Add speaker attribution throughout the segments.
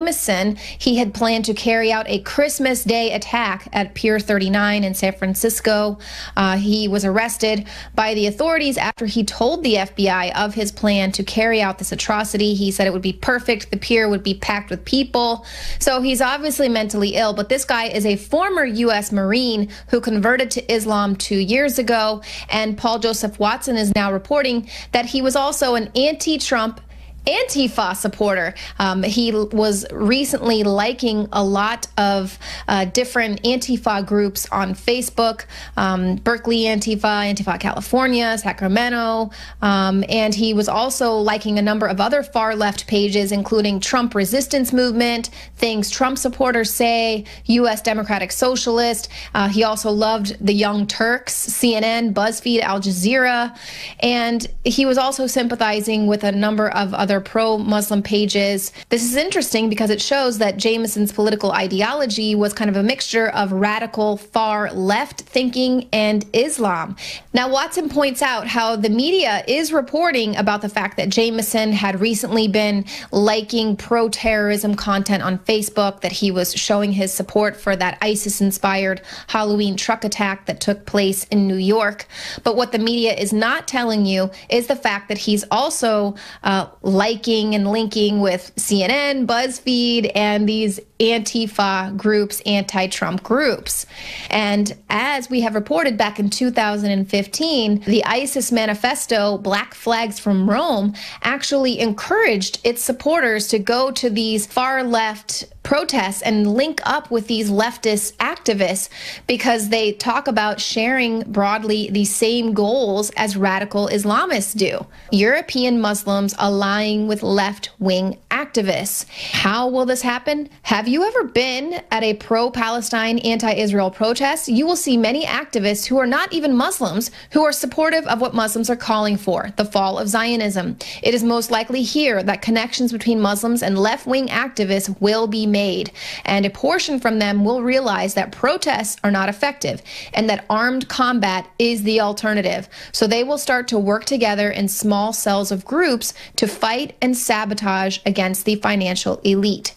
Speaker 1: Jameson, he had planned to carry out a Christmas Day attack at Pier 39 in San Francisco. He was arrested by the authorities after he told the FBI of his plan to carry out this atrocity. He said it would be perfect. The pier would be packed with people. So he's obviously mentally ill, but this guy is a former U.S. Marine who converted to Islam 2 years ago. And Paul Joseph Watson is now reporting that he was also an anti-Trump Antifa supporter. He was recently liking a lot of different Antifa groups on Facebook, Berkeley Antifa, Antifa California, Sacramento, and he was also liking a number of other far-left pages, including Trump Resistance Movement, Things Trump Supporters Say, U.S. Democratic Socialist. He also loved the Young Turks, CNN, BuzzFeed, Al Jazeera, and he was also sympathizing with a number of other pro-Muslim pages. This is interesting because it shows that Jameson's political ideology was kind of a mixture of radical far left thinking and Islam. Now, Watson points out how the media is reporting about the fact that Jameson had recently been liking pro-terrorism content on Facebook, that he was showing his support for that ISIS-inspired Halloween truck attack that took place in New York. But what the media is not telling you is the fact that he's also liking and linking with CNN, BuzzFeed, and these Antifa groups, anti-Trump groups. And as we have reported back in 2015, the ISIS manifesto, Black Flags from Rome, actually encouraged its supporters to go to these far-left protests and link up with these leftist activists because they talk about sharing broadly the same goals as radical Islamists do. European Muslims aligning with left-wing activists. How will this happen? Have you ever been at a pro-Palestine, anti-Israel protest? You will see many activists who are not even Muslims who are supportive of what Muslims are calling for, the fall of Zionism. It is most likely here that connections between Muslims and left-wing activists will be made, and a portion from them will realize that protests are not effective and that armed combat is the alternative. So they will start to work together in small cells of groups to fight and sabotage against the financial elite.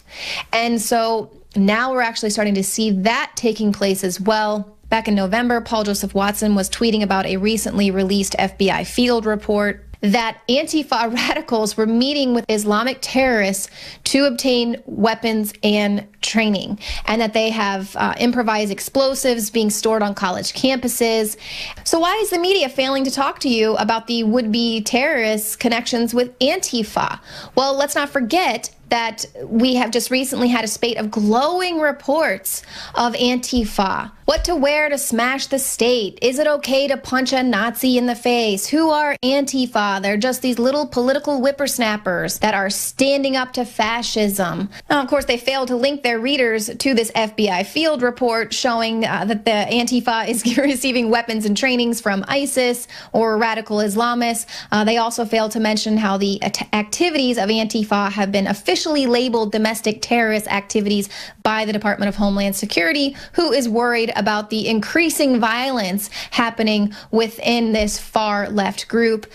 Speaker 1: And so now we're actually starting to see that taking place as well. Back in November, Paul Joseph Watson was tweeting about a recently released FBI field report that Antifa radicals were meeting with Islamic terrorists to obtain weapons and training, and that they have improvised explosives being stored on college campuses. So why is the media failing to talk to you about the would-be terrorists' connections with Antifa? Well, let's not forget that we have just recently had a spate of glowing reports of Antifa. What to wear to smash the state? Is it okay to punch a Nazi in the face? Who are Antifa? They're just these little political whippersnappers that are standing up to fascism. Now, of course, they failed to link their readers to this FBI field report showing that the Antifa is receiving weapons and trainings from ISIS or radical Islamists. They also failed to mention how the activities of Antifa have been officially labeled domestic terrorist activities by the Department of Homeland Security, who is worried about the increasing violence happening within this far left group.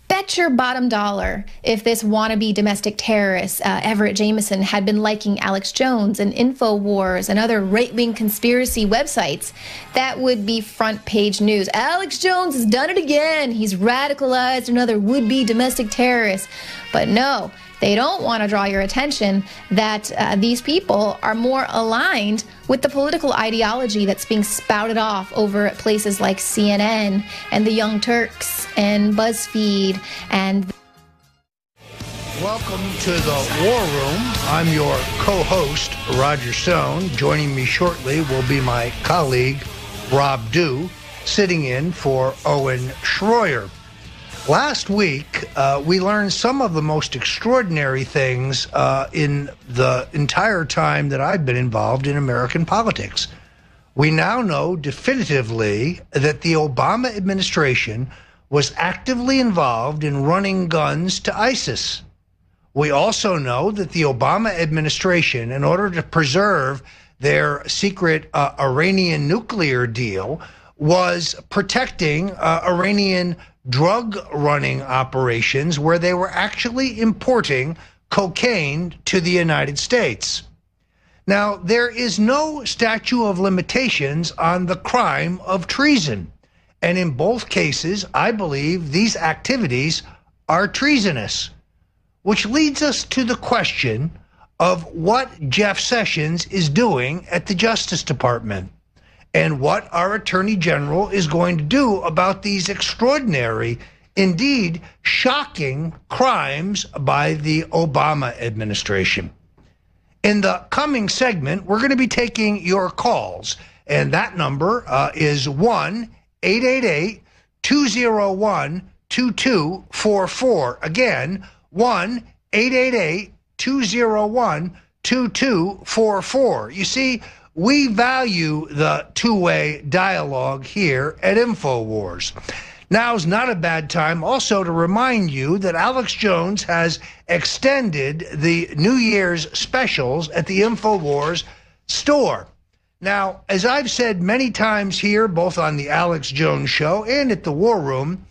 Speaker 1: Bet your bottom dollar if this wannabe domestic terrorist, Everett Jameson, had been liking Alex Jones and INFOWARS and other right-wing conspiracy websites, that would be front page news. Alex Jones has done it again. He's radicalized another would-be domestic terrorist. But no, they don't want to draw your attention that these people are more aligned with the political ideology that's being spouted off over at places like CNN and the Young Turks and BuzzFeed and...
Speaker 2: Welcome to the War Room. I'm your co-host, Roger Stone. Joining me shortly will be my colleague, Rob Dew, sitting in for Owen Schroyer. Last week, we learned some of the most extraordinary things in the entire time that I've been involved in American politics. We now know definitively that the Obama administration was actively involved in running guns to ISIS. We also know that the Obama administration, in order to preserve their secret Iranian nuclear deal, was protecting Iranian drug running operations where they were actually importing cocaine to the United States. Now, there is no statute of limitations on the crime of treason. And in both cases, I believe these activities are treasonous, which leads us to the question of what Jeff Sessions is doing at the Justice Department and what our Attorney General is going to do about these extraordinary, indeed shocking crimes by the Obama administration. In the coming segment, we're going to be taking your calls, and that number is 1-888-201-2244. Again, 1-888-201-2244. You see, we value the two-way dialogue here at INFOWARS. Now's not a bad time also to remind you that Alex Jones has extended the New Year's specials at the INFOWARS store. Now, as I've said many times here, both on the Alex Jones Show and at the War Room,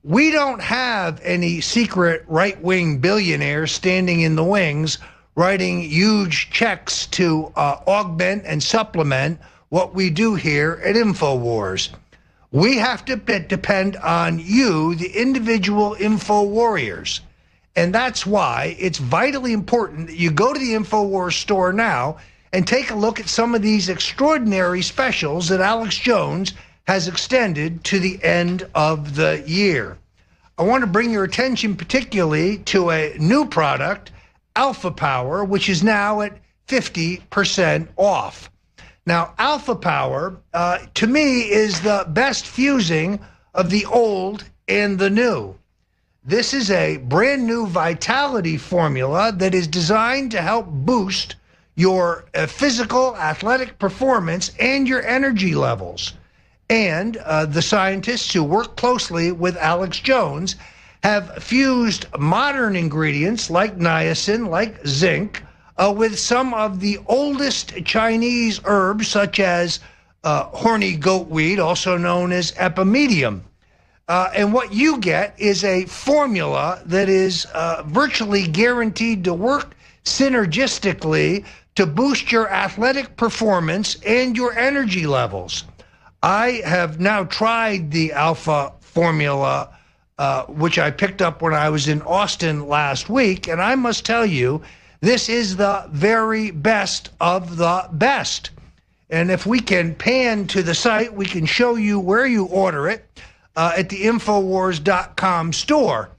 Speaker 2: we don't have any secret right-wing billionaires standing in the wings writing huge checks to augment and supplement what we do here at INFOWARS. We have to depend on you, the individual info warriors. And that's why it's vitally important that you go to the INFOWARS store now and take a look at some of these extraordinary specials that Alex Jones has extended to the end of the year. I want to bring your attention particularly to a new product, Alpha Power, which is now at 50% off. Now, Alpha Power, to me, is the best fusing of the old and the new. This is a brand new vitality formula that is designed to help boost your physical, athletic performance and your energy levels. And the scientists who work closely with Alex Jones have fused modern ingredients like niacin, like zinc, with some of the oldest Chinese herbs, such as horny goatweed, also known as epimedium. And what you get is a formula that is virtually guaranteed to work synergistically to boost your athletic performance and your energy levels. I have now tried the Alpha formula, which I picked up when I was in Austin last week, and I must tell you, this is the very best of the best. And if we can pan to the site, we can show you where you order it at the Infowars.com store.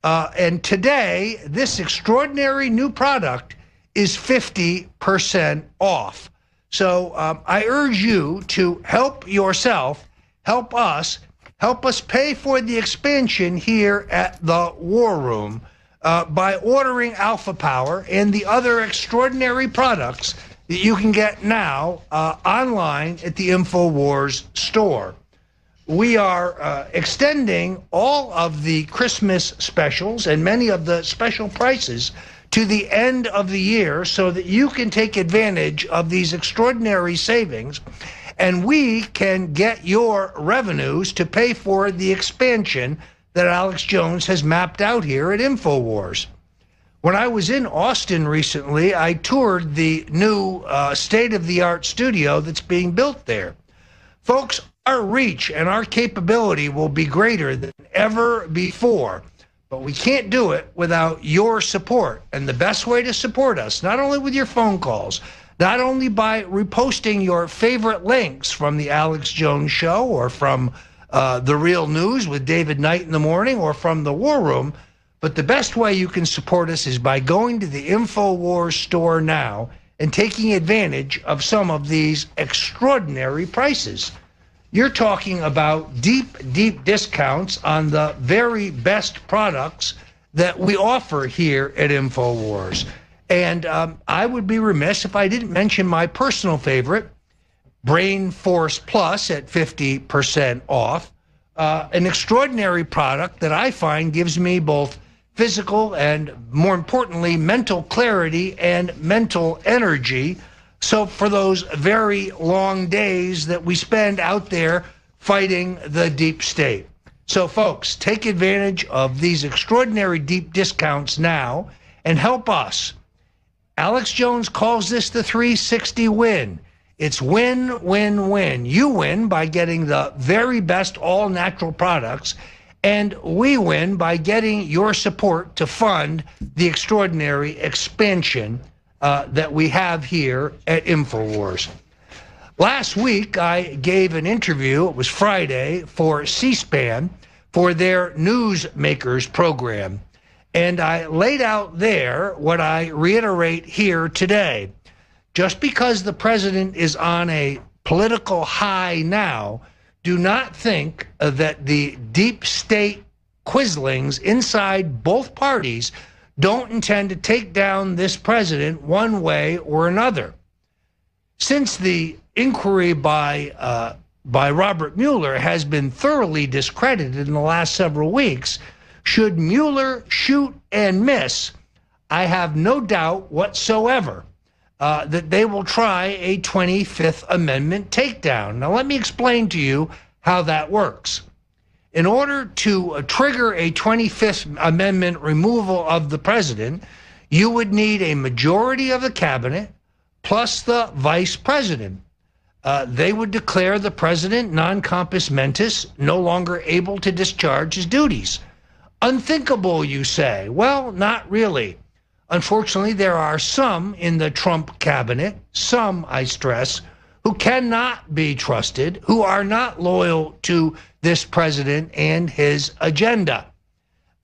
Speaker 2: And today, this extraordinary new product is 50% off. So I urge you to help yourself, help us pay for the expansion here at the War Room by ordering Alpha Power and the other extraordinary products that you can get now online at the InfoWars store. We are extending all of the Christmas specials and many of the special prices to the end of the year so that you can take advantage of these extraordinary savings and we can get your revenues to pay for the expansion that Alex Jones has mapped out here at InfoWars. When I was in Austin recently, I toured the new state-of-the-art studio that's being built there. Folks, our reach and our capability will be greater than ever before, but we can't do it without your support. And the best way to support us, not only with your phone calls, not only by reposting your favorite links from the Alex Jones Show or from The Real News with David Knight in the morning or from the War Room, but the best way you can support us is by going to the InfoWars store now and taking advantage of some of these extraordinary prices. You're talking about deep, deep discounts on the very best products that we offer here at InfoWars. And I would be remiss if I didn't mention my personal favorite, Brain Force Plus at 50% off, an extraordinary product that I find gives me both physical and, more importantly, mental clarity and mental energy. So for those very long days that we spend out there fighting the deep state. So folks, take advantage of these extraordinary deep discounts now and help us. Alex Jones calls this the 360 win. It's win, win, win. You win by getting the very best all-natural products, and we win by getting your support to fund the extraordinary expansion that we have here at INFOWARS. Last week, I gave an interview, it was Friday, for C-SPAN for their Newsmakers program. And I laid out there what I reiterate here today. Just because the president is on a political high now, do not think that the deep state quislings inside both parties don't intend to take down this president one way or another. Since the inquiry by Robert Mueller has been thoroughly discredited in the last several weeks, should Mueller shoot and miss, I have no doubt whatsoever that they will try a 25th Amendment takedown. Now, let me explain to you how that works. In order to trigger a 25th Amendment removal of the president, you would need a majority of the cabinet plus the vice president. They would declare the president non compos mentis, no longer able to discharge his duties. Unthinkable, you say? Well, not really. Unfortunately, there are some in the Trump cabinet, some, I stress, who cannot be trusted, who are not loyal to this president and his agenda.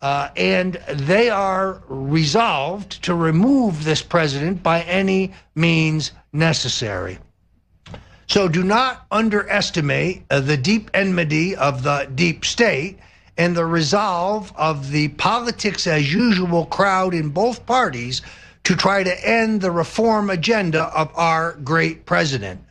Speaker 2: And they are resolved to remove this president by any means necessary. So do not underestimate the deep enmity of the deep state and the resolve of the politics as usual crowd in both parties to try to end the reform agenda of our great president.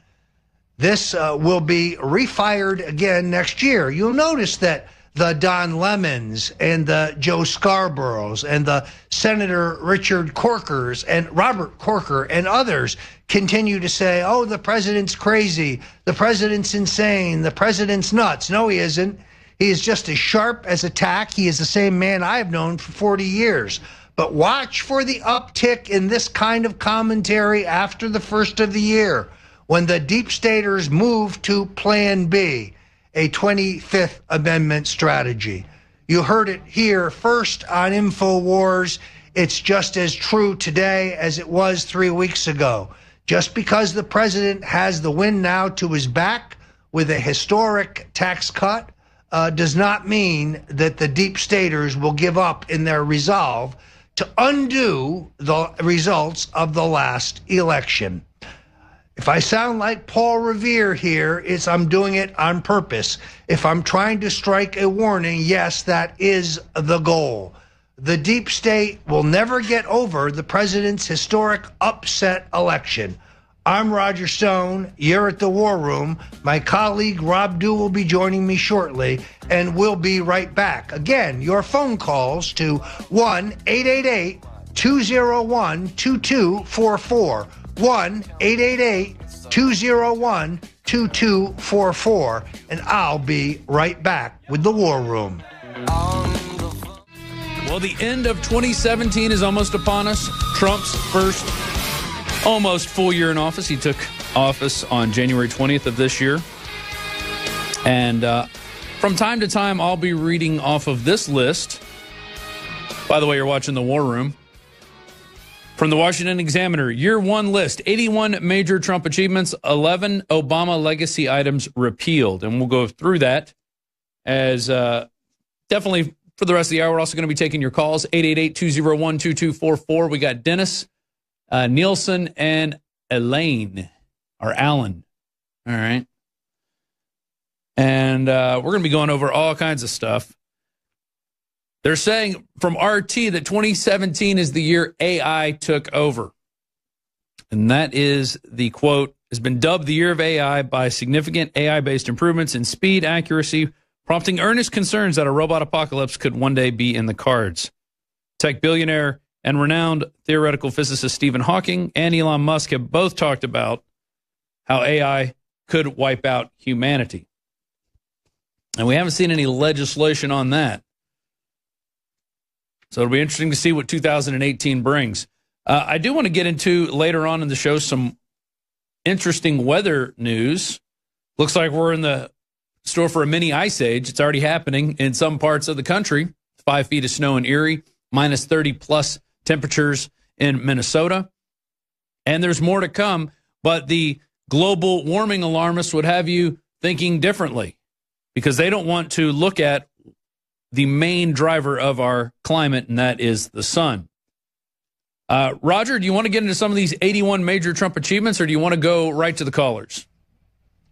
Speaker 2: This will be refired again next year. You'll notice that the Don Lemons and the Joe Scarboroughs and the Senator Richard Corkers and Robert Corker and others continue to say, oh, the president's crazy, the president's insane, the president's nuts. No, he isn't. He is just as sharp as a tack. He is the same man I have known for 40 years. But watch for the uptick in this kind of commentary after the first of the year, when the deep staters move to Plan B, a 25th Amendment strategy. You heard it here first on InfoWars. It's just as true today as it was 3 weeks ago. Just because the president has the wind now to his back with a historic tax cut does not mean that the deep staters will give up in their resolve to undo the results of the last election. If I sound like Paul Revere here, I'm doing it on purpose. If I'm trying to strike a warning, yes, that is the goal. The deep state will never get over the president's historic upset election. I'm Roger Stone. You're at the War Room. My colleague Rob Dew will be joining me shortly, and we'll be right back. Again, your phone calls to 1-888-201-2244. 1-888-201-2244, and I'll be right back with the War Room.
Speaker 3: Well, the end of 2017 is almost upon us. Trump's first almost full year in office. He took office on January 20th of this year. And from time to time, I'll be reading off of this list. By the way, you're watching the War Room. From the Washington Examiner, Year 1 list, 81 major Trump achievements, 11 Obama legacy items repealed. And we'll go through that as definitely for the rest of the hour. We're also going to be taking your calls, 888-201-2244. We got Dennis, Nielsen, and Elaine, or Alan. All right. And we're going to be going over all kinds of stuff. They're saying from RT that 2017 is the year AI took over. And that is the quote, has been dubbed the year of AI by significant AI-based improvements in speed, accuracy, prompting earnest concerns that a robot apocalypse could one day be in the cards. Tech billionaire and renowned theoretical physicist Stephen Hawking and Elon Musk have both talked about how AI could wipe out humanity. And we haven't seen any legislation on that. So it'll be interesting to see what 2018 brings. I do want to get into later on in the show some interesting weather news. Looks like we're in the store for a mini ice age. It's already happening in some parts of the country. 5 feet of snow in Erie, minus 30-plus temperatures in Minnesota. And there's more to come, but the global warming alarmists would have you thinking differently because they don't want to look at the main driver of our climate, and that is the sun. Roger, do you want to get into some of these 81 major Trump achievements, or do you want to go right to the callers?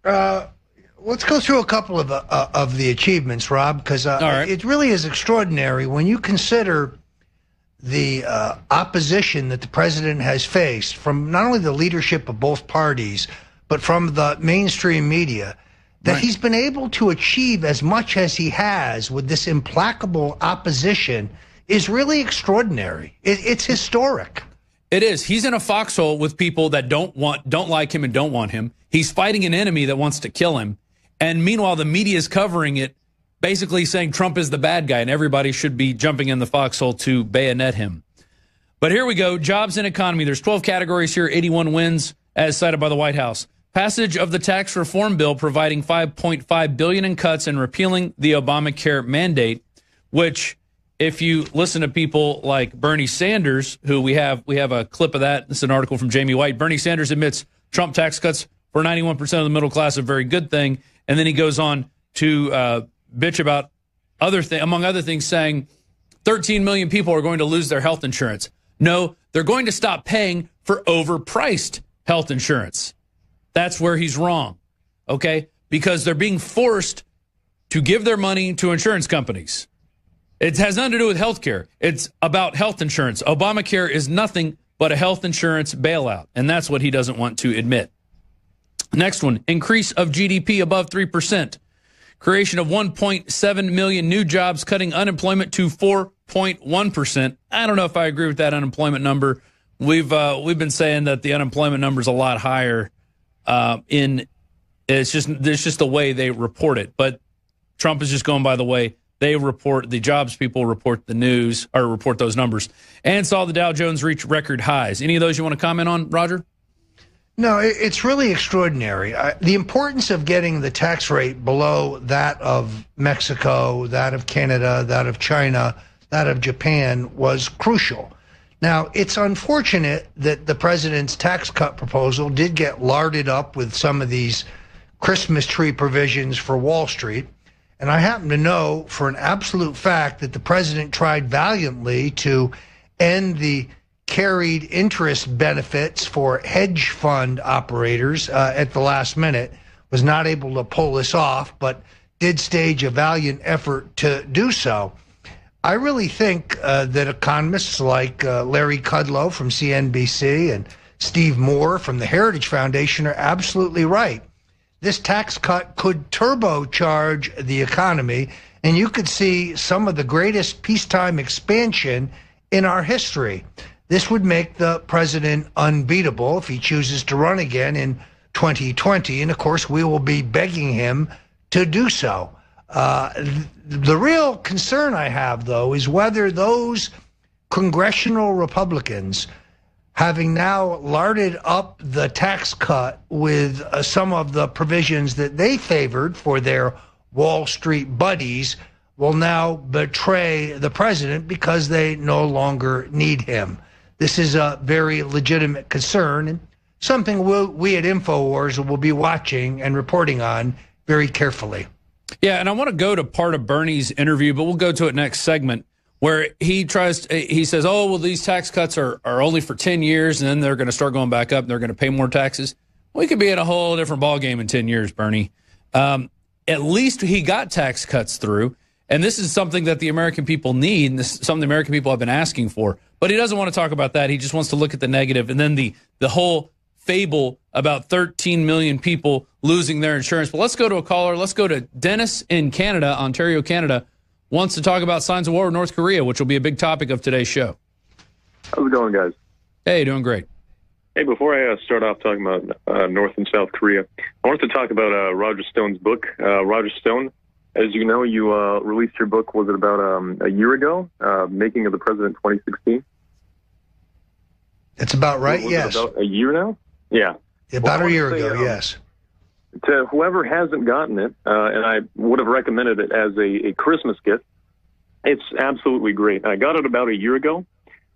Speaker 2: Let's go through a couple of the achievements, Rob, because it really is extraordinary when you consider the opposition that the president has faced from not only the leadership of both parties, but from the mainstream media, that he's been able to achieve as much as he has with this implacable opposition is really extraordinary. It's historic.
Speaker 3: It is. He's in a foxhole with people that don't like him and don't want him. He's fighting an enemy that wants to kill him. And meanwhile, the media is covering it, basically saying Trump is the bad guy and everybody should be jumping in the foxhole to bayonet him. But here we go. Jobs and economy. There's 12 categories here, 81 wins as cited by the White House. Passage of the tax reform bill providing $5.5 billion in cuts and repealing the Obamacare mandate, which if you listen to people like Bernie Sanders, who we have a clip of that. This is an article from Jamie White. Bernie Sanders admits Trump tax cuts for 91% of the middle class a very good thing. And then he goes on to bitch about among other things, saying 13 million people are going to lose their health insurance. No, they're going to stop paying for overpriced health insurance. That's where he's wrong, okay? Because they're being forced to give their money to insurance companies. It has nothing to do with health care. It's about health insurance. Obamacare is nothing but a health insurance bailout, and that's what he doesn't want to admit. Next one, increase of GDP above 3%. Creation of 1.7 million new jobs, cutting unemployment to 4.1%. I don't know if I agree with that unemployment number. We've been saying that the unemployment number is a lot higher. It's just the way they report it. But Trump is just going by the way they report. The jobs people report the news or report those numbers. And saw the Dow Jones reach record highs. Any of those you want to comment on, Roger?
Speaker 2: No, it's really extraordinary. The importance of getting the tax rate below that of Mexico, that of Canada, that of China, that of Japan was crucial. Now, it's unfortunate that the president's tax cut proposal did get larded up with some of these Christmas tree provisions for Wall Street. And I happen to know for an absolute fact that the president tried valiantly to end the carried interest benefits for hedge fund operators at the last minute, was not able to pull this off, but did stage a valiant effort to do so. I really think that economists like Larry Kudlow from CNBC and Steve Moore from the Heritage Foundation are absolutely right. This tax cut could turbocharge the economy, and you could see some of the greatest peacetime expansion in our history. This would make the president unbeatable if he chooses to run again in 2020, and of course we will be begging him to do so. The real concern I have, though, is whether those congressional Republicans, having now larded up the tax cut with some of the provisions that they favored for their Wall Street buddies, will now betray the president because they no longer need him. This is a very legitimate concern and something we at INFOWARS will be watching and reporting on very carefully.
Speaker 3: Yeah, and I want to go to part of Bernie's interview, but we'll go to it next segment, where he says, oh, well, these tax cuts are only for 10 years, and then they're going to start going back up, and they're going to pay more taxes. We could be in a whole different ballgame in 10 years, Bernie. At least he got tax cuts through, and this is something that the American people need, and this is something the American people have been asking for. But he doesn't want to talk about that. He just wants to look at the negative, and then the whole fable about 13 million people losing their insurance. But let's go to a caller. Let's go to Dennis in Canada, Ontario, Canada, wants to talk about signs of war with North Korea, which will be a big topic of today's show.
Speaker 4: How's it going, guys?
Speaker 3: Hey, doing great.
Speaker 4: Hey, before I start off talking about North and South Korea, I wanted to talk about Roger Stone's book. Roger Stone, As you know, you released your book, was it about a year ago, Making of the President 2016?
Speaker 2: It's about right,
Speaker 4: was
Speaker 2: yes.
Speaker 4: It about a year now? Yeah.
Speaker 2: About a year ago, yes.
Speaker 4: To whoever hasn't gotten it, and I would have recommended it as a Christmas gift, it's absolutely great. I got it about a year ago,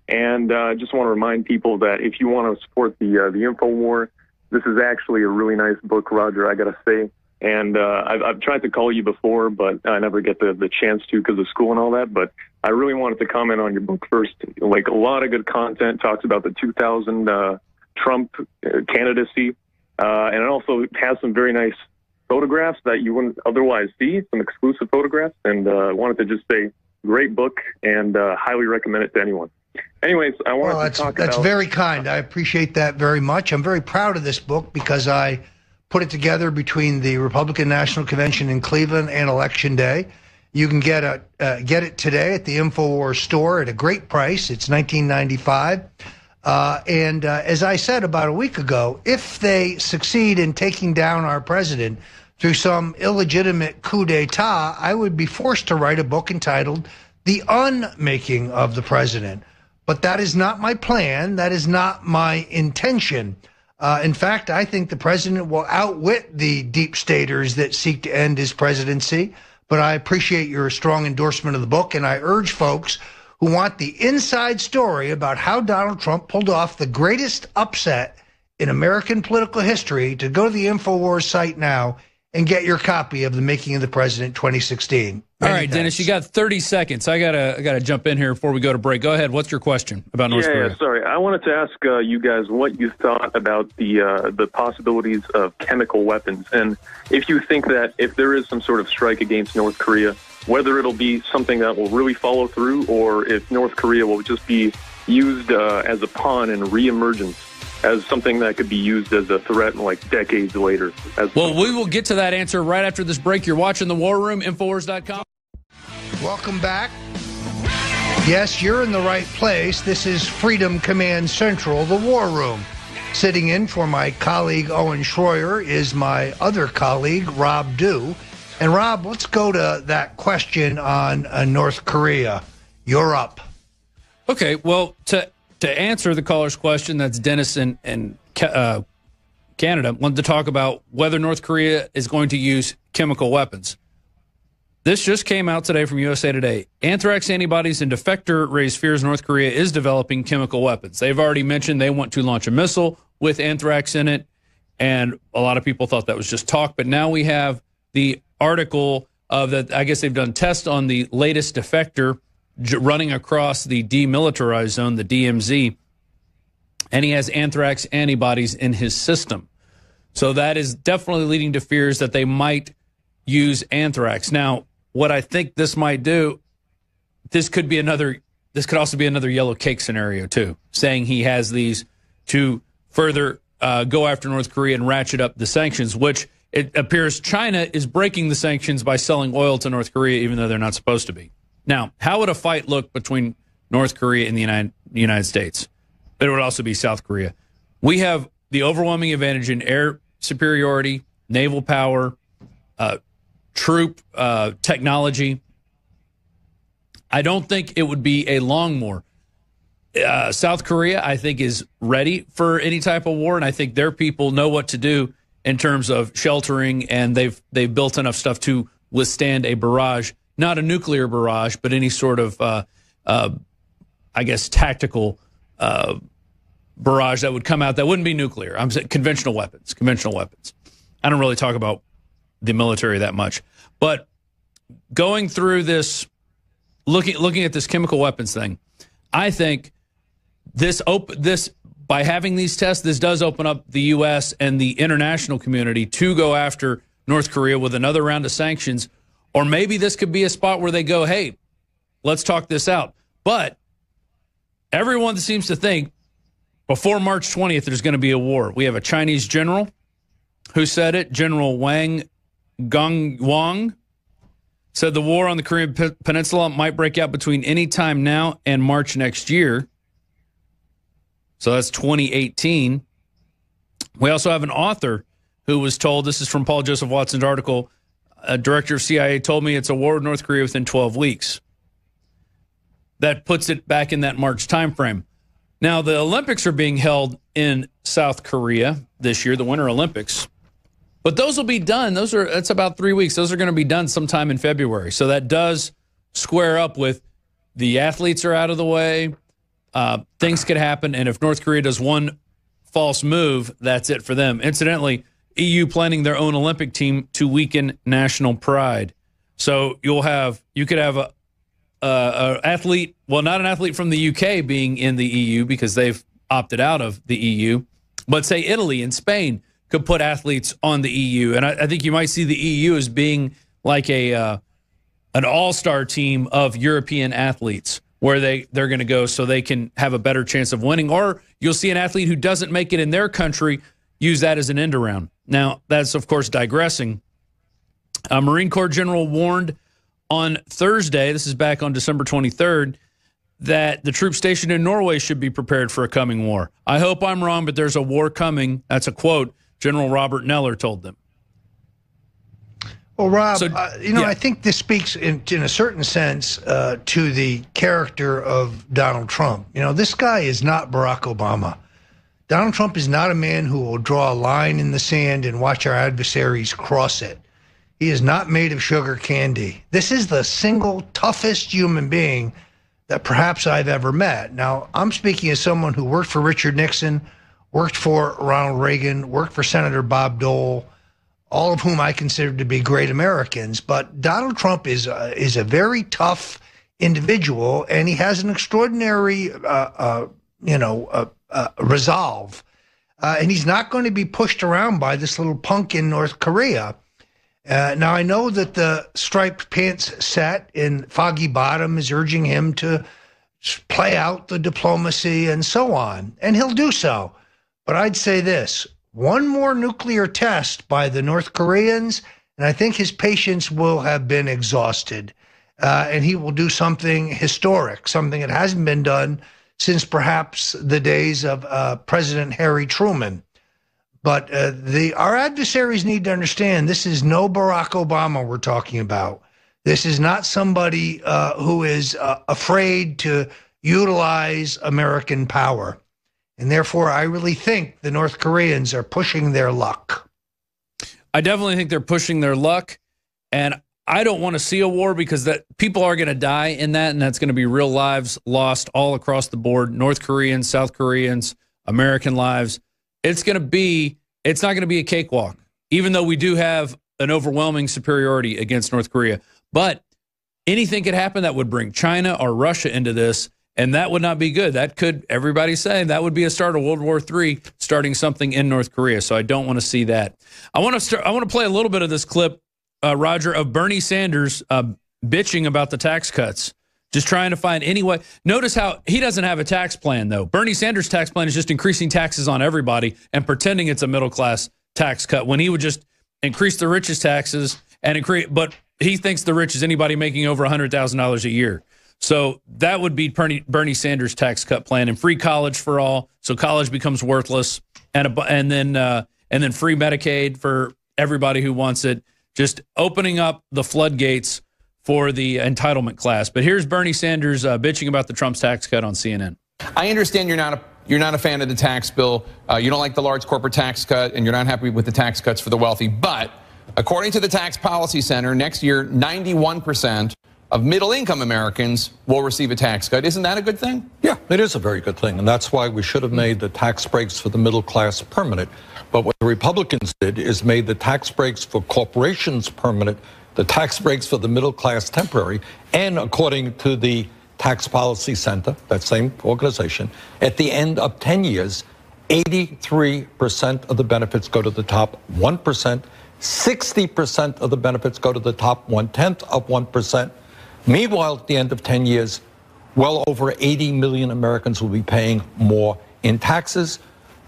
Speaker 4: and I just want to remind people that if you want to support the InfoWar, this is actually a really nice book, Roger, I got to say. And I've tried to call you before, but I never get the chance to because of school and all that. But I really wanted to comment on your book first. Like, a lot of good content, talks about the 2000 Trump candidacy. And it also has some very nice photographs that you wouldn't otherwise see, some exclusive photographs. And I wanted to just say, great book, and highly recommend it to anyone. Anyways, I wanted to talk about...
Speaker 2: That's very kind. I appreciate that very much. I'm very proud of this book because I put it together between the Republican National Convention in Cleveland and Election Day. You can get it today at the InfoWars store at a great price. It's $19.95. And as I said about a week ago, if they succeed in taking down our president through some illegitimate coup d'etat, I would be forced to write a book entitled The Unmaking of the President. But that is not my plan. That is not my intention. In fact, I think the president will outwit the deep staters that seek to end his presidency. But I appreciate your strong endorsement of the book, and I urge folks who want the inside story about how Donald Trump pulled off the greatest upset in American political history to go to the InfoWars site now and get your copy of The Making of the President 2016.
Speaker 3: All right, Dennis, you got 30 seconds. I gotta jump in here before we go to break. Go ahead. What's your question about North Korea?
Speaker 4: Yeah, sorry. I wanted to ask you guys what you thought about the possibilities of chemical weapons, and if you think that if there is some sort of strike against North Korea, whether it'll be something that will really follow through, or if North Korea will just be used as a pawn in reemergence, as something that could be used as a threat like decades later.
Speaker 3: Well, we will get to that answer right after this break. You're watching The War Room, Infowars.com.
Speaker 2: Welcome back. Yes, you're in the right place. This is Freedom Command Central, The War Room. Sitting in for my colleague Owen Schroyer is my other colleague, Rob Dew. And Rob, let's go to that question on North Korea. You're up.
Speaker 3: Okay, well, to answer the caller's question, that's Dennis in Canada, wanted to talk about whether North Korea is going to use chemical weapons. This just came out today from USA Today. Anthrax antibodies and defector raise fears North Korea is developing chemical weapons. They've already mentioned they want to launch a missile with anthrax in it, and a lot of people thought that was just talk. But now we have the article of that. I guess they've done tests on the latest defector running across the demilitarized zone, the DMZ, and he has anthrax antibodies in his system. So that is definitely leading to fears that they might use anthrax. Now, what I think this might do, this could also be another yellow cake scenario too, saying he has these to further go after North Korea and ratchet up the sanctions, which it appears China is breaking the sanctions by selling oil to North Korea, even though they're not supposed to be. Now, how would a fight look between North Korea and the United States? It would also be South Korea. We have the overwhelming advantage in air superiority, naval power, troop technology. I don't think it would be a long war. South Korea, I think, is ready for any type of war, and I think their people know what to do in terms of sheltering, and they've built enough stuff to withstand a barrage. Not a nuclear barrage, but any sort of, I guess, tactical barrage that would come out that wouldn't be nuclear. I'm saying conventional weapons. I don't really talk about the military that much. But going through this, looking at this chemical weapons thing, I think this by having these tests, this does open up the U.S. and the international community to go after North Korea with another round of sanctions. Or maybe this could be a spot where they go, hey, let's talk this out. But everyone seems to think before March 20th, there's going to be a war. We have a Chinese general who said it. General Wang Gongwang said the war on the Korean Peninsula might break out between any time now and March next year. So that's 2018. We also have an author who was told, this is from Paul Joseph Watson's article, a director of CIA told me it's a war with North Korea within 12 weeks. That puts it back in that March timeframe. Now, the Olympics are being held in South Korea this year, the Winter Olympics. But those will be done. That's about 3 weeks. Those are going to be done sometime in February. So that does square up with the athletes are out of the way. Things could happen. And if North Korea does one false move, that's it for them. Incidentally, EU planning their own Olympic team to weaken national pride. So you could have a athlete, well, not an athlete from the UK being in the EU because they've opted out of the EU, but say Italy and Spain could put athletes on the EU. And I think you might see the EU as being like an all-star team of European athletes where they're going to go so they can have a better chance of winning. Or you'll see an athlete who doesn't make it in their country use that as an end around. Now, that's, of course, digressing. A Marine Corps general warned on Thursday, this is back on December 23rd, that the troops stationed in Norway should be prepared for a coming war. I hope I'm wrong, but there's a war coming. That's a quote General Robert Neller told them.
Speaker 2: Well, Rob,
Speaker 3: So,
Speaker 2: I think this speaks in a certain sense to the character of Donald Trump. This guy is not Barack Obama. Donald Trump is not a man who will draw a line in the sand and watch our adversaries cross it. He is not made of sugar candy. This is the single toughest human being that perhaps I've ever met. Now, I'm speaking as someone who worked for Richard Nixon, worked for Ronald Reagan, worked for Senator Bob Dole, all of whom I consider to be great Americans. But Donald Trump is a very tough individual, and he has an extraordinary, resolve. And he's not going to be pushed around by this little punk in North Korea. Now, I know that the striped pants set in Foggy Bottom is urging him to play out the diplomacy and so on, and he'll do so. But I'd say this, one more nuclear test by the North Koreans, and I think his patience will have been exhausted, and he will do something historic, something that hasn't been done since perhaps the days of President Harry Truman. But our adversaries need to understand this is no Barack Obama we're talking about. This is not somebody who is afraid to utilize American power. And therefore, I really think the North Koreans are pushing their luck.
Speaker 3: I definitely think they're pushing their luck. And I don't want to see a war because people are going to die in that, and that's going to be real lives lost all across the board. North Koreans, South Koreans, American lives. It's not going to be a cakewalk, even though we do have an overwhelming superiority against North Korea. But anything could happen that would bring China or Russia into this, and that would not be good. That could, everybody say, that would be a start of World War III, starting something in North Korea. So I don't want to see that. I want to play a little bit of this clip, Roger, of Bernie Sanders bitching about the tax cuts. Just trying to find any way. Notice how he doesn't have a tax plan, though. Bernie Sanders' tax plan is just increasing taxes on everybody and pretending it's a middle-class tax cut when he would just increase the richest taxes but he thinks the rich is anybody making over $100,000 a year. So that would be Bernie Sanders' tax cut plan, and free college for all, so college becomes worthless, and then free Medicaid for everybody who wants it. Just opening up the floodgates for the entitlement class. But here's Bernie Sanders bitching about the Trump's tax cut on CNN.
Speaker 5: I understand you're not a fan of the tax bill. You don't like the large corporate tax cut, and you're not happy with the tax cuts for the wealthy. But according to the Tax Policy Center, next year, 91% of middle-income Americans will receive a tax cut. Isn't that a good thing?
Speaker 6: Yeah, it is a very good thing, and that's why we should have made the tax breaks for the middle class permanent. But what the Republicans did is made the tax breaks for corporations permanent, the tax breaks for the middle class temporary, and according to the Tax Policy Center, that same organization, at the end of 10 years, 83% of the benefits go to the top 1%, 60% of the benefits go to the top 1/10 of 1%. Meanwhile, at the end of 10 years, well over 80 million Americans will be paying more in taxes.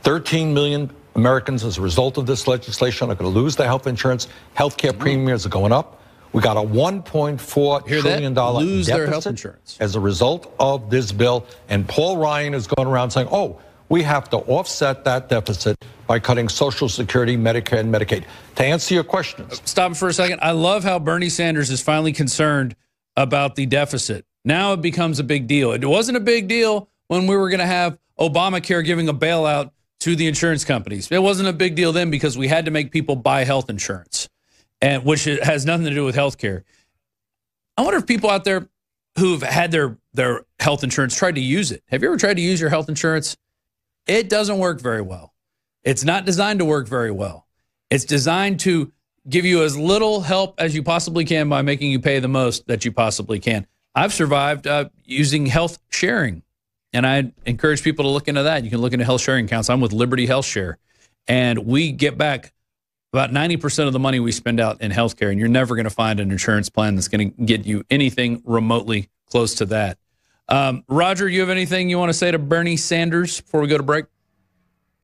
Speaker 6: 13 million Americans, as a result of this legislation, are going to lose their health insurance. Healthcare premiums are going up. We got a $1.4 trillion
Speaker 3: lose
Speaker 6: deficit
Speaker 3: their health insurance
Speaker 6: as a result of this bill. And Paul Ryan is going around saying, oh, we have to offset that deficit by cutting Social Security, Medicare, and Medicaid. To answer your questions.
Speaker 3: Stop for a second. I love how Bernie Sanders is finally concerned about the deficit. Now it becomes a big deal. It wasn't a big deal when we were going to have Obamacare giving a bailout to the insurance companies. It wasn't a big deal then because we had to make people buy health insurance, and which has nothing to do with health care. I wonder if people out there who've had their health insurance tried to use it. Have you ever tried to use your health insurance? It doesn't work very well. It's not designed to work very well. It's designed to give you as little help as you possibly can by making you pay the most that you possibly can. I've survived using health sharing, and I encourage people to look into that. You can look into health sharing accounts. I'm with Liberty Health Share, and we get back about 90% of the money we spend out in healthcare, and you're never going to find an insurance plan that's going to get you anything remotely close to that. Roger, you have anything you want to say to Bernie Sanders before we go to break?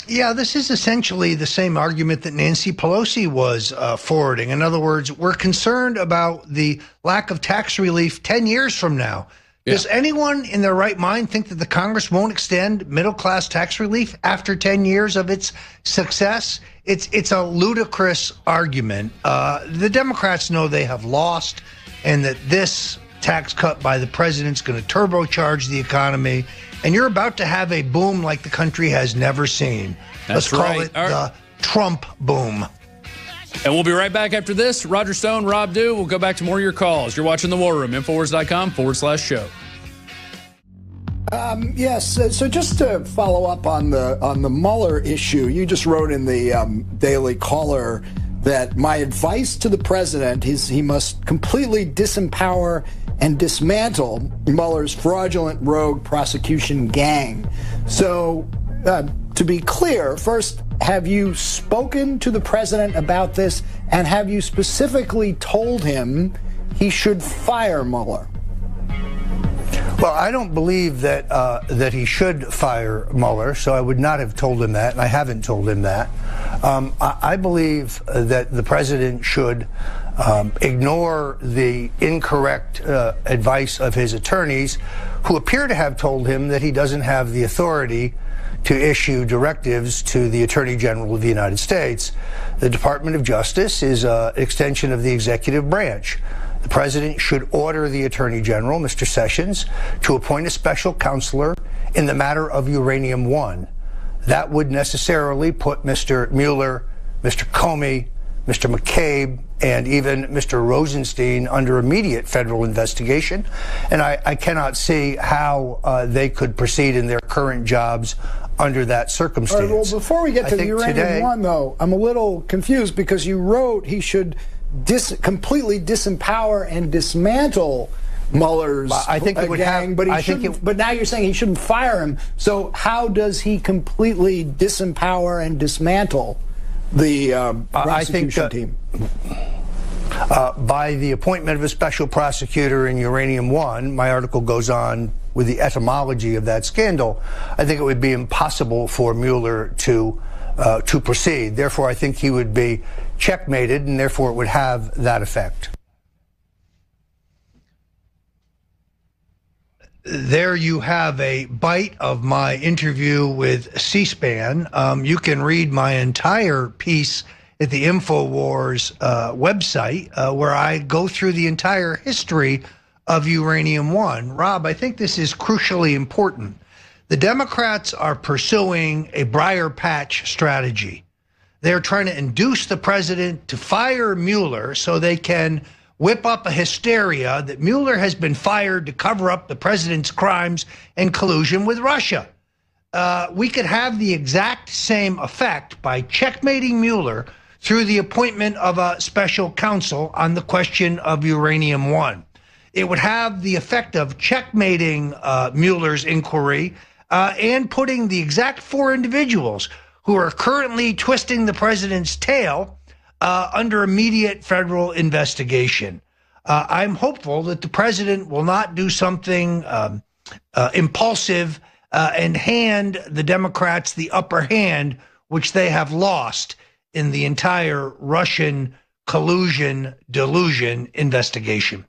Speaker 2: Yeah, this is essentially the same argument that Nancy Pelosi was forwarding. In other words, we're concerned about the lack of tax relief 10 years from now. Yeah. Does anyone in their right mind think that the Congress won't extend middle-class tax relief after 10 years of its success? It's a ludicrous argument. The Democrats know they have lost and that this tax cut by the president's going to turbocharge the economy. And you're about to have a boom like the country has never seen. Let's call it the Trump boom.
Speaker 3: And we'll be right back after this. Roger Stone, Rob Dew. We'll go back to more of your calls. You're watching The War Room, Infowars.com/show.
Speaker 7: Yes. So just to follow up on the Mueller issue, you just wrote in the Daily Caller that my advice to the president is he must completely disempower and dismantle Mueller's fraudulent rogue prosecution gang. So to be clear, first, have you spoken to the president about this, and have you specifically told him he should fire Mueller?
Speaker 2: Well, I don't believe that that he should fire Mueller, so I would not have told him that, and I haven't told him that. I believe that the president should ignore the incorrect advice of his attorneys, who appear to have told him that he doesn't have the authority to issue directives to the Attorney General of the United States. The Department of Justice is an extension of the executive branch. The president should order the Attorney General, Mr. Sessions, to appoint a special counselor in the matter of Uranium One. That would necessarily put Mr. Mueller, Mr. Comey, Mr. McCabe, and even Mr. Rosenstein under immediate federal investigation. And I cannot see how they could proceed in their current jobs under that circumstance.
Speaker 7: All right, well, before we get to the Uranium One, though, I'm a little confused because you wrote he should completely disempower and dismantle Mueller's gang, but but now you're saying he shouldn't fire him. So how does he completely disempower and dismantle the prosecution team?
Speaker 2: By the appointment of a special prosecutor in Uranium One. My article goes on with the etymology of that scandal. I think it would be impossible for Mueller to proceed. Therefore, I think he would be checkmated, and therefore it would have that effect. There you have a bite of my interview with C-SPAN. You can read my entire piece at the INFOWARS website, where I go through the entire history of Uranium One. Rob, I think this is crucially important. The Democrats are pursuing a briar patch strategy. They're trying to induce the president to fire Mueller so they can whip up a hysteria that Mueller has been fired to cover up the president's crimes and collusion with Russia. We could have the exact same effect by checkmating Mueller through the appointment of a special counsel on the question of Uranium One. It would have the effect of checkmating Mueller's inquiry and putting the exact four individuals who are currently twisting the president's tail under immediate federal investigation. I'm hopeful that the president will not do something impulsive and hand the Democrats the upper hand, which they have lost in the entire Russian collusion delusion investigation.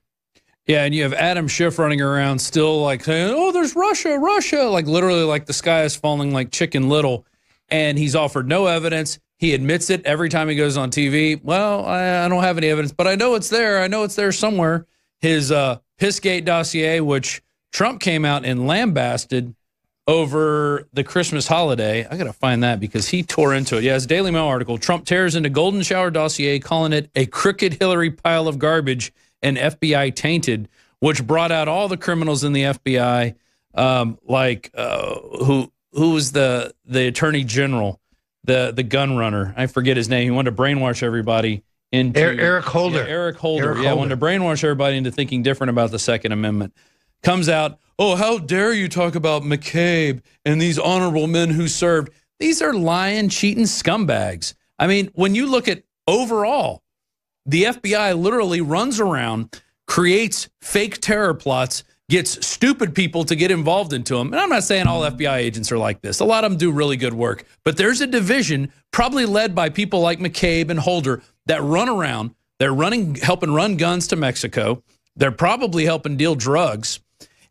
Speaker 3: Yeah, and you have Adam Schiff running around still like saying, oh, there's Russia, Russia, like literally like the sky is falling like Chicken Little. And he's offered no evidence. He admits it every time he goes on TV. Well, I don't have any evidence, but I know it's there. I know it's there somewhere. His Pissgate dossier, which Trump came out and lambasted over the Christmas holiday. I got to find that because he tore into it. Yeah, it's a Daily Mail article. Trump tears into Golden Shower dossier, calling it a crooked Hillary pile of garbage and FBI tainted, which brought out all the criminals in the FBI, who was the attorney general, the gun runner. I forget his name. He wanted to brainwash everybody into
Speaker 2: Eric Holder.
Speaker 3: Yeah, Eric Holder. Wanted to brainwash everybody into thinking different about the Second Amendment. Comes out, oh, how dare you talk about McCabe and these honorable men who served. These are lying, cheating scumbags. I mean, when you look at overall, the FBI literally runs around, creates fake terror plots, gets stupid people to get involved into them. And I'm not saying all FBI agents are like this. A lot of them do really good work. But there's a division, probably led by people like McCabe and Holder, that run around. They're helping run guns to Mexico. They're probably helping deal drugs.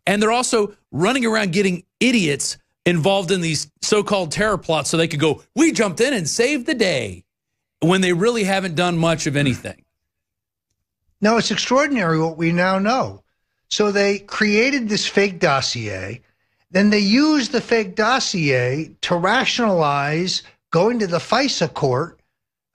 Speaker 3: And they're also running around getting idiots involved in these so-called terror plots so they could go, we jumped in and saved the day, when they really haven't done much of anything.
Speaker 2: No, it's extraordinary what we now know. So they created this fake dossier. Then they used the fake dossier to rationalize going to the FISA court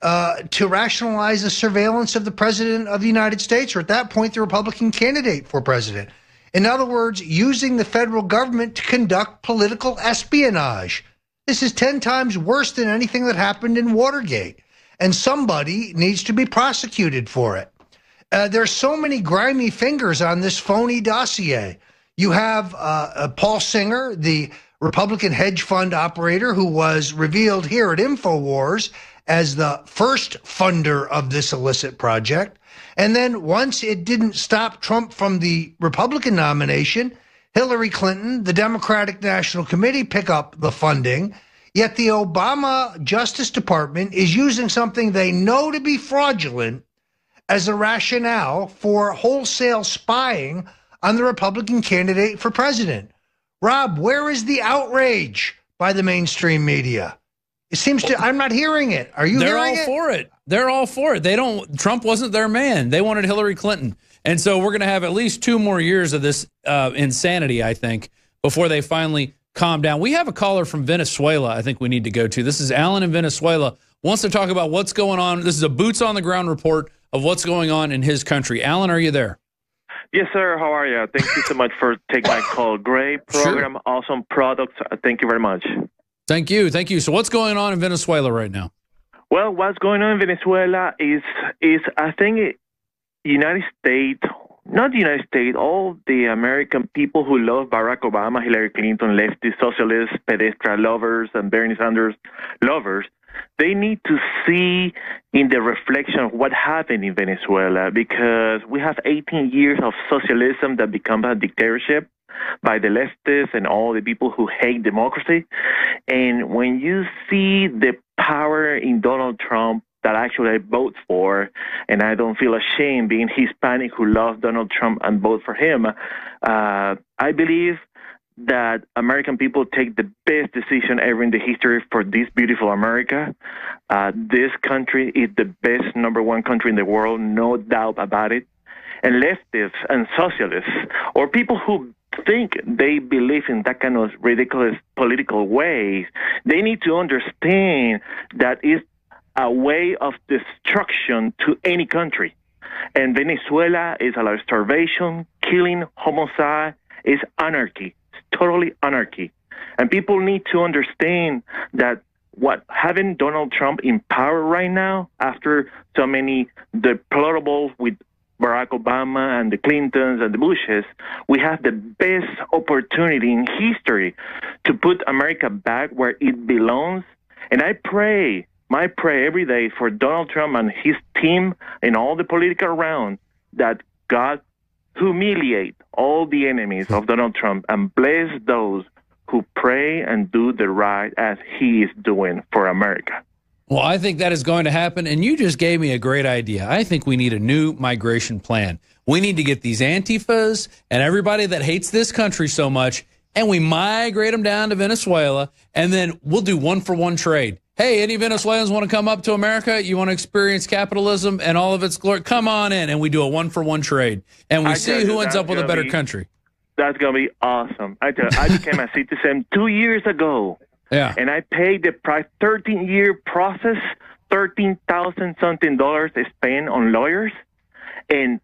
Speaker 2: to rationalize the surveillance of the president of the United States, or at that point, the Republican candidate for president. In other words, using the federal government to conduct political espionage. This is 10 times worse than anything that happened in Watergate. And somebody needs to be prosecuted for it. There's so many grimy fingers on this phony dossier. You have Paul Singer, the Republican hedge fund operator who was revealed here at INFOWARS as the first funder of this illicit project. And then once it didn't stop Trump from the Republican nomination, Hillary Clinton, the Democratic National Committee pick up the funding. Yet the Obama Justice Department is using something they know to be fraudulent as a rationale for wholesale spying on the Republican candidate for president. Rob, where is the outrage by the mainstream media? It seems to, I'm not hearing it. Are you hearing it?
Speaker 3: They're all for it. They're all for it. Trump wasn't their man. They wanted Hillary Clinton. And so we're going to have at least 2 more years of this insanity, I think, before they finally calm down. We have a caller from Venezuela I think we need to go to. This is Alan in Venezuela. Wants to talk about what's going on. This is a boots on the ground report of what's going on in his country. Alan, are you there?
Speaker 8: Yes, sir. How are you? Thank you so much for taking my call. Great program, sure. Awesome products. Thank you very much.
Speaker 3: Thank you. Thank you. So what's going on in Venezuela right now?
Speaker 8: Well, what's going on in Venezuela is I think United States, not the United States, all the American people who love Barack Obama, Hillary Clinton, leftist, socialists, pedestrian lovers, and Bernie Sanders lovers, they need to see in the reflection of what happened in Venezuela, because we have 18 years of socialism that becomes a dictatorship by the leftists and all the people who hate democracy. And when you see the power in Donald Trump that actually I vote for, and I don't feel ashamed being Hispanic who loves Donald Trump and vote for him, I believe that American people take the best decision ever in the history for this beautiful America. This country is the best #1 country in the world, no doubt about it. And leftists and socialists, or people who think they believe in that kind of ridiculous political ways, they need to understand that it's a way of destruction to any country. And Venezuela is a lot of starvation, killing, homicide, is anarchy. It's totally anarchy. And people need to understand that what having Donald Trump in power right now, after so many deplorables with Barack Obama and the Clintons and the Bushes, we have the best opportunity in history to put America back where it belongs. And I pray, my prayer every day for Donald Trump and his team and all the political around, that God humiliate all the enemies of Donald Trump and bless those who pray and do the right as he is doing for America.
Speaker 3: Well, I think that is going to happen, and you just gave me a great idea. I think we need a new migration plan. We need to get these Antifas and everybody that hates this country so much, and we migrate them down to Venezuela, and then we'll do one-for-one trade. Hey, any Venezuelans want to come up to America? You want to experience capitalism and all of its glory? Come on in, and we do a one-for-one trade, and we see who ends up with a better country. That's
Speaker 8: going to be awesome. I tell you, I became a citizen 2 years ago.
Speaker 3: Yeah.
Speaker 8: And I paid the price, 13-year process, $13,000-something spent on lawyers. And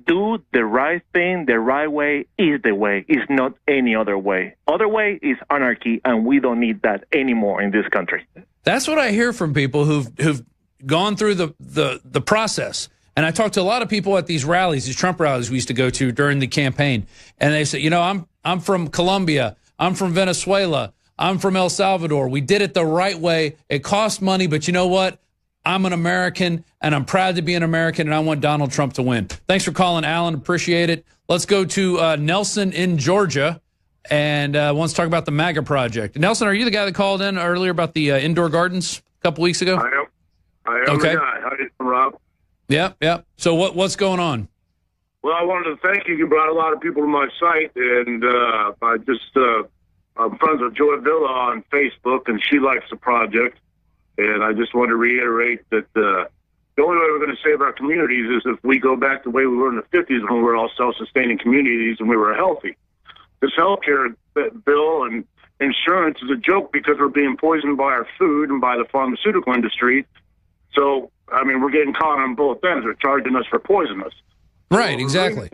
Speaker 8: do the right thing the right way is the way. It's not any other way. Other way is anarchy, and we don't need that anymore in this country.
Speaker 3: That's what I hear from people who've gone through the process. And I talk to a lot of people at these rallies, these Trump rallies we used to go to during the campaign. And they say, you know, I'm from Colombia. I'm from Venezuela. I'm from El Salvador. We did it the right way. It cost money, but you know what? I'm an American, and I'm proud to be an American, and I want Donald Trump to win. Thanks for calling, Alan. Appreciate it. Let's go to Nelson in Georgia, and wants to talk about the MAGA project. Nelson, are you the guy that called in earlier about the indoor gardens a couple weeks ago?
Speaker 9: I am
Speaker 3: okay.
Speaker 9: The guy. How you doing, Rob?
Speaker 3: Yeah. So what's going on?
Speaker 9: Well, I wanted to thank you. You brought a lot of people to my site, and I'm friends with Joy Villa on Facebook, and she likes the project. And I just want to reiterate that the only way we're going to save our communities is if we go back the way we were in the 50s when we were all self-sustaining communities and we were healthy. This healthcare bill and insurance is a joke because we're being poisoned by our food and by the pharmaceutical industry. So, I mean, we're getting caught on both ends. They're charging us for poisoning us.
Speaker 3: Right, exactly.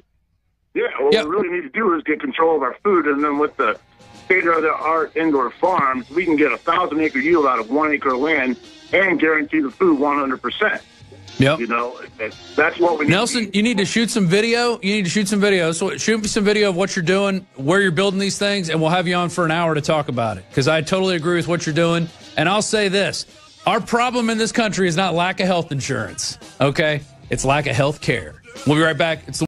Speaker 9: What we really need to do is get control of our food, and then with the state-of-the-art indoor farms, we can get a 1,000-acre yield out of 1 acre of land and guarantee the food 100%.
Speaker 3: Yep.
Speaker 9: You know, that's what we need.
Speaker 3: Nelson, you need to shoot some video. So shoot me some video of what you're doing, where you're building these things, and we'll have you on for an hour to talk about it, because I totally agree with what you're doing. And I'll say this. Our problem in this country is not lack of health insurance, okay? It's lack of health care. We'll be right back. It's the